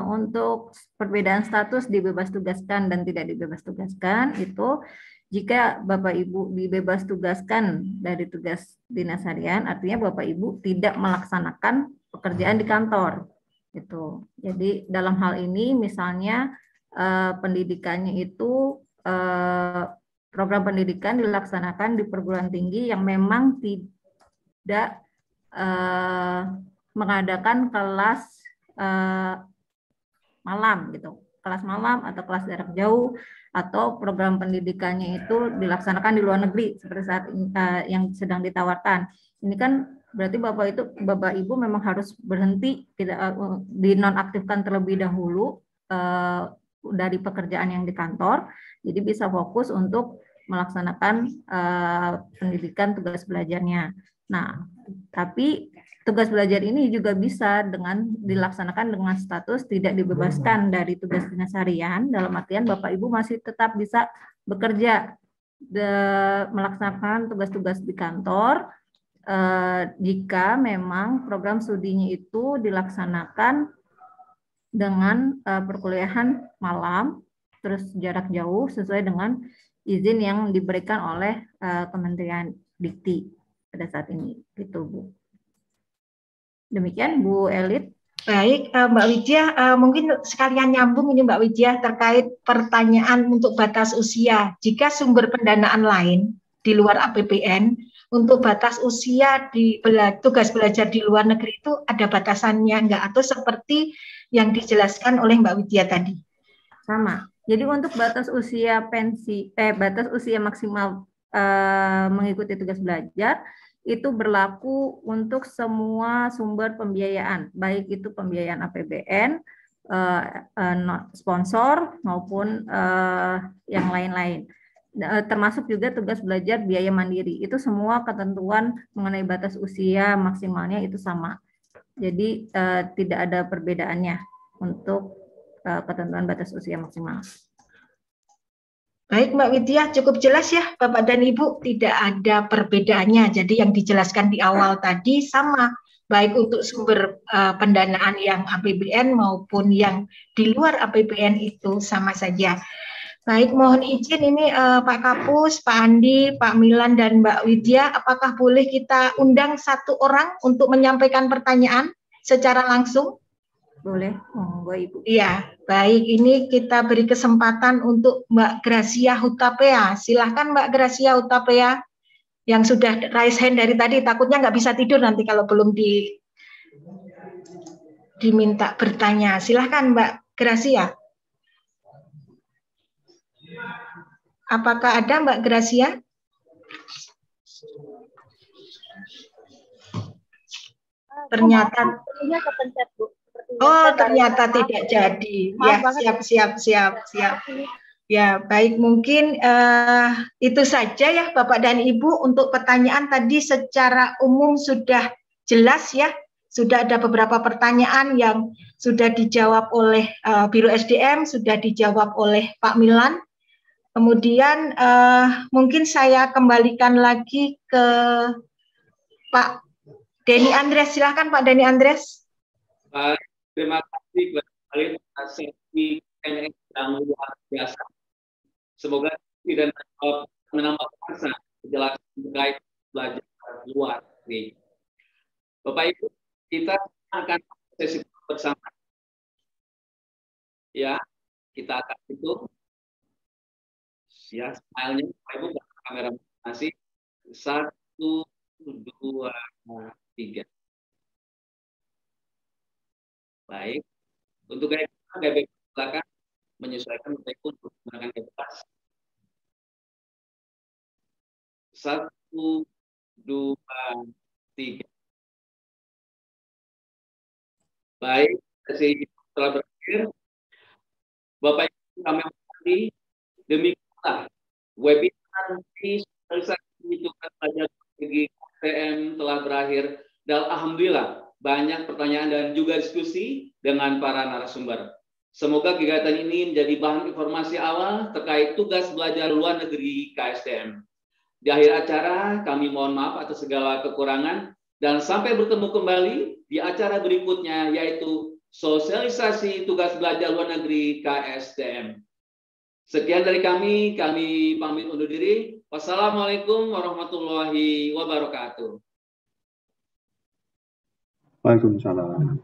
untuk perbedaan status dibebas tugaskan dan tidak dibebas tugaskan itu, jika Bapak Ibu dibebas tugaskan dari tugas dinas harian, artinya Bapak Ibu tidak melaksanakan pekerjaan di kantor. Gitu. Jadi dalam hal ini misalnya pendidikannya itu program pendidikan dilaksanakan di perguruan tinggi yang memang tidak mengadakan kelas malam gitu, kelas malam atau kelas jarak jauh, atau program pendidikannya itu dilaksanakan di luar negeri seperti saat yang sedang ditawarkan. Ini kan berarti Bapak Ibu memang harus berhenti, tidak dinonaktifkan terlebih dahulu dari pekerjaan yang di kantor, jadi bisa fokus untuk melaksanakan pendidikan tugas belajarnya. Nah, tapi tugas belajar ini juga bisa dilaksanakan dengan status tidak dibebaskan dari tugas dinas harian, dalam artian Bapak Ibu masih tetap bisa bekerja, melaksanakan tugas-tugas di kantor, jika memang program studinya itu dilaksanakan dengan perkuliahan malam, terus jarak jauh sesuai dengan izin yang diberikan oleh Kementerian Dikti pada saat ini, gitu Bu. Demikian Bu Elit. Baik, Mbak Widya, mungkin sekalian nyambung ini Mbak Widya terkait pertanyaan untuk batas usia. Jika sumber pendanaan lain di luar APBN untuk batas usia di tugas belajar di luar negeri itu ada batasannya enggak, atau seperti yang dijelaskan oleh Mbak Widya tadi? Sama. Jadi untuk batas usia batas usia maksimal mengikuti tugas belajar itu berlaku untuk semua sumber pembiayaan, baik itu pembiayaan APBN, sponsor maupun yang lain-lain. Termasuk juga tugas belajar biaya mandiri. Itu semua ketentuan mengenai batas usia maksimalnya itu sama. Jadi tidak ada perbedaannya untuk ketentuan batas usia maksimal. Baik Mbak Widya, cukup jelas ya Bapak dan Ibu, tidak ada perbedaannya. Jadi yang dijelaskan di awal tadi sama, baik untuk sumber pendanaan yang APBN maupun yang di luar APBN itu sama saja. Baik, mohon izin ini Pak Kapus, Pak Andi, Pak Milan, dan Mbak Widya, apakah boleh kita undang satu orang untuk menyampaikan pertanyaan secara langsung? Boleh, monggo Ibu. Iya, baik. Ini kita beri kesempatan untuk Mbak Gracia Hutapea. Silahkan Mbak Gracia Hutapea yang sudah raise hand dari tadi. Takutnya nggak bisa tidur nanti kalau belum diminta bertanya. Silahkan Mbak Gracia. Apakah ada Mbak Gracia? Ternyata. Kepencet, Bu. Oh, ternyata tidak jadi. Ya, siap. Ya, baik. Mungkin itu saja ya Bapak dan Ibu untuk pertanyaan tadi secara umum sudah jelas ya. Sudah ada beberapa pertanyaan yang sudah dijawab oleh Biro SDM, sudah dijawab oleh Pak Milan. Kemudian mungkin saya kembalikan lagi ke Pak Denny Andres. Silakan Pak Denny Andres. Terima kasih kembali atas sesi yang luar biasa. Semoga tidak menambah rasa kejelasan terkait belajar luar negeri. Bapak Ibu, kita akan sesi bersama. Ya, kita akan itu. Ya, smile-nya Bapak Ibu kamera masih 1, 2, 3. Baik, untuk gaya belakang menyesuaikan Bapak Ibu untuk menggunakan gaya pas. 1, 2, 3. Baik, sesi telah berakhir. Bapak Ibu kami hormati, demikianlah webinar sosialisasi tugas belajar bagi KSDM telah berakhir dan alhamdulillah banyak pertanyaan dan juga diskusi dengan para narasumber. Semoga kegiatan ini menjadi bahan informasi awal terkait tugas belajar luar negeri KSDM. Di akhir acara, kami mohon maaf atas segala kekurangan dan sampai bertemu kembali di acara berikutnya, yaitu sosialisasi tugas belajar luar negeri KSDM. Sekian dari kami pamit undur diri. Wassalamualaikum warahmatullahi wabarakatuh. Waalaikumsalam.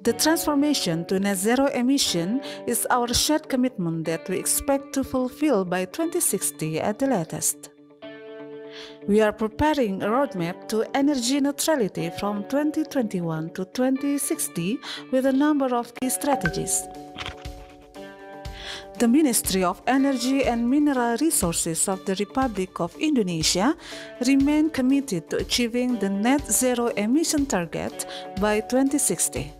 The transformation to net zero emission is our shared commitment that we expect to fulfill by 2060 at the latest. We are preparing a roadmap to energy neutrality from 2021 to 2060 with a number of key strategies. The Ministry of Energy and Mineral Resources of the Republic of Indonesia remain committed to achieving the net zero emission target by 2060.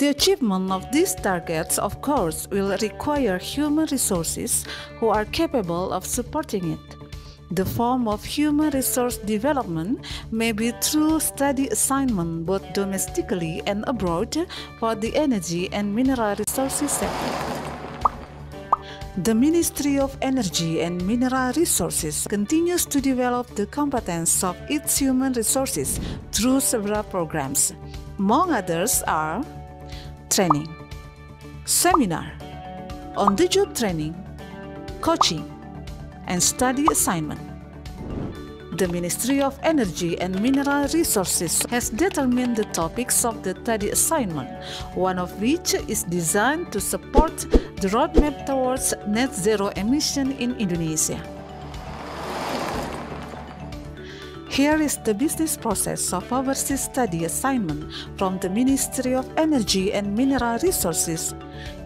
The achievement of these targets, of course, will require human resources who are capable of supporting it. The form of human resource development may be through study assignment both domestically and abroad for the energy and mineral resources sector. The Ministry of Energy and Mineral Resources continues to develop the competence of its human resources through several programs. Among others are training, seminar, on-the-job training, coaching, and study assignment. The Ministry of Energy and Mineral Resources has determined the topics of the study assignment, one of which is designed to support the roadmap towards net zero emission in Indonesia. Here is the business process of overseas study assignment from the Ministry of Energy and Mineral Resources.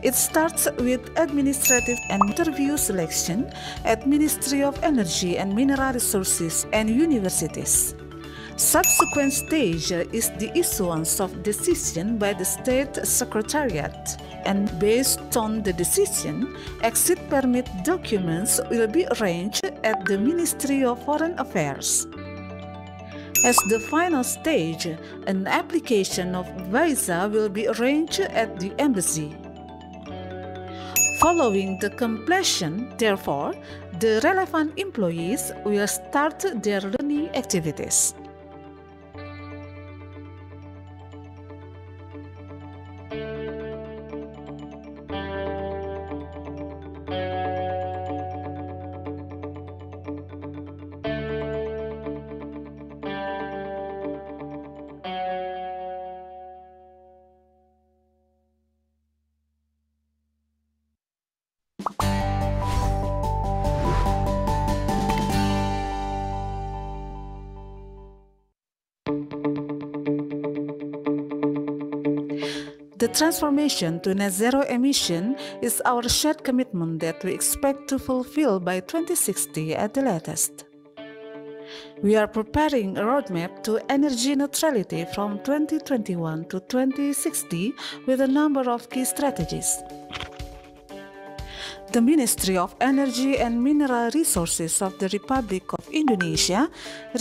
It starts with administrative and interview selection at Ministry of Energy and Mineral Resources and universities. Subsequent stage is the issuance of decision by the State Secretariat, and based on the decision, exit permit documents will be arranged at the Ministry of Foreign Affairs. As the final stage, an application of visa will be arranged at the embassy. Following the completion, therefore, the relevant employees will start their learning activities. The transformation to net zero emission is our shared commitment that we expect to fulfill by 2060 at the latest. We are preparing a roadmap to energy neutrality from 2021 to 2060 with a number of key strategies. The Ministry of Energy and Mineral Resources of the Republic of Indonesia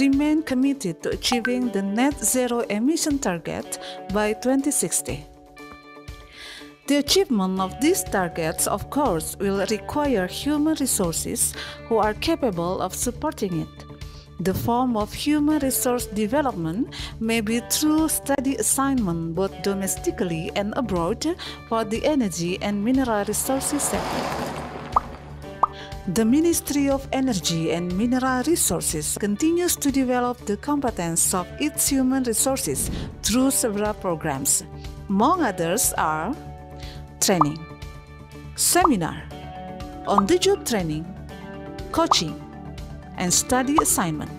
remain committed to achieving the net zero emission target by 2060. The achievement of these targets, of course, will require human resources who are capable of supporting it. The form of human resource development may be through study assignment both domestically and abroad for the energy and mineral resources sector. The Ministry of Energy and Mineral Resources continues to develop the competence of its human resources through several programs. Among others are training, seminar, on-the-job training, coaching, and study assignment.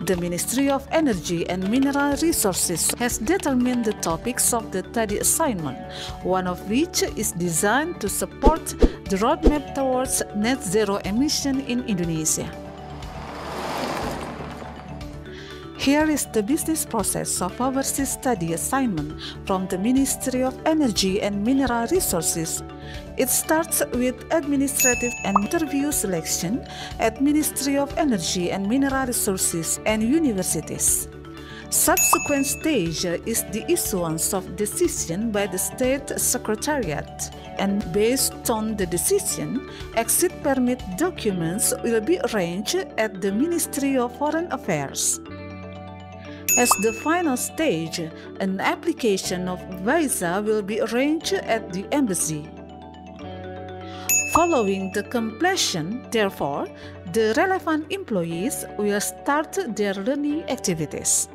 The Ministry of Energy and Mineral Resources has determined the topics of the study assignment, one of which is designed to support the roadmap towards net zero emission in Indonesia. Here is the business process of overseas study assignment from the Ministry of Energy and Mineral Resources. It starts with administrative and interview selection at Ministry of Energy and Mineral Resources and universities. Subsequent stage is the issuance of decision by the State Secretariat, and based on the decision, exit permit documents will be arranged at the Ministry of Foreign Affairs. As the final stage, an application of visa will be arranged at the embassy. Following the completion, therefore, the relevant employees will start their learning activities.